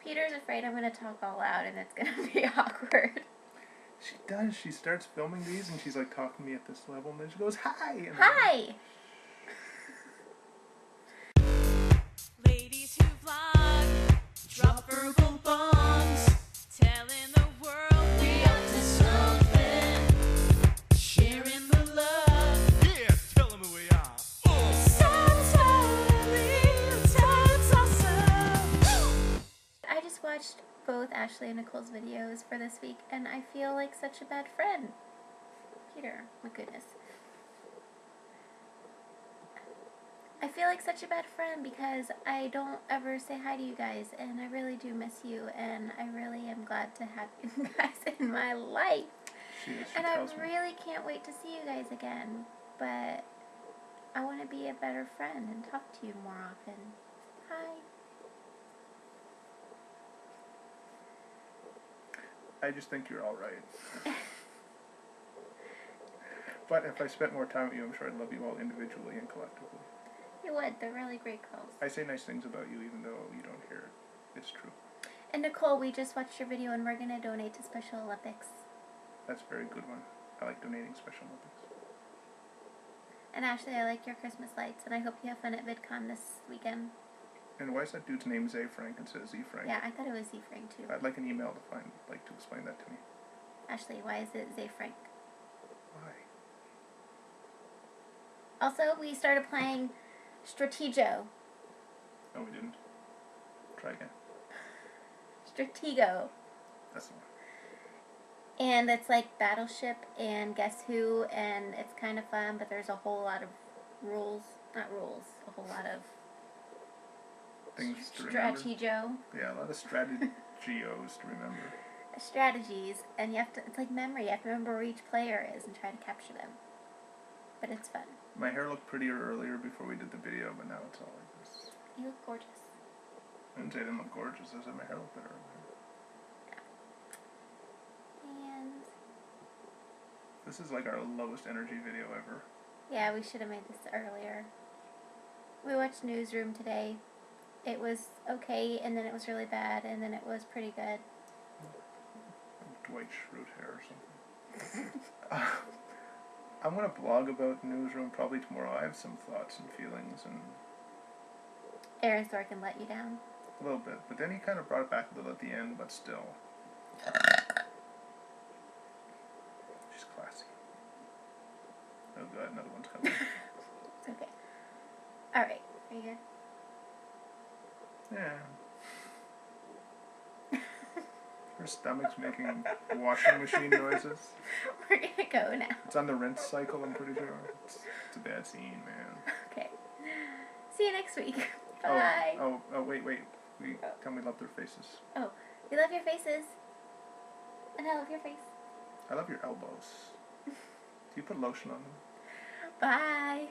Peter's afraid I'm going to talk all loud and it's going to be awkward. She does. She starts filming these and she's like talking to me at this level and then she goes, hi! And Hi! Ladies who vlog, drop verbal bombs, telling the world we up to something, sharing the love. Yeah, tell them who we are. Sounds awesome. I just watched both Ashley and Nicole's videos for this week and I feel like such a bad friend. Peter, my goodness. I feel like such a bad friend because I don't ever say hi to you guys and I really do miss you and I really am glad to have you guys in my life. And I really can't wait to see you guys again, but I want to be a better friend and talk to you more often. Hi. I just think you're alright. But if I spent more time with you, I'm sure I'd love you all individually and collectively. You would. They're really great girls. I say nice things about you even though you don't hear it. It's true. And Nicole, we just watched your video and we're going to donate to Special Olympics. That's a very good one. I like donating Special Olympics. And Ashley, I like your Christmas lights and I hope you have fun at VidCon this weekend. And why is that dude's name Zay Frank instead of Z Frank? Yeah, I thought it was Z Frank too. I'd like an email to find, to explain that to me. Ashley, why is it Z Frank? Why? Also, we started playing Stratego. No, we didn't. Try again. Stratego. That's the one. And it's like Battleship and Guess Who, and it's kind of fun, but there's a whole lot of rules. Not rules, a whole lot of Things to remember. Stratego. Yeah, a lot of strategios to remember. Strategies, and you have to, it's like memory, you have to remember where each player is and try to capture them. But it's fun. My hair looked prettier earlier before we did the video, but now it's all like this. You look gorgeous. I didn't say I didn't look gorgeous, I said my hair looked better earlier. And This is like our lowest energy video ever. yeah, we should have made this earlier. We watched Newsroom today. It was okay, and then it was really bad, and then it was pretty good. Dwight Schrute hair or something. I'm going to blog about Newsroom probably tomorrow. I have some thoughts and feelings and Aaron Sorkin let you down. a little bit, but then he kind of brought it back a little at the end, but still. She's classy. Oh god, another one's coming. It's okay. Alright, are you good? Yeah. Her stomach's making washing machine noises. We're gonna go now. It's on the rinse cycle, I'm pretty sure. It's a bad scene, man. Okay. See you next week. Bye. Oh, wait. Tell me love their faces. Oh, we love your faces. And I love your face. I love your elbows. Do you put lotion on them? Bye.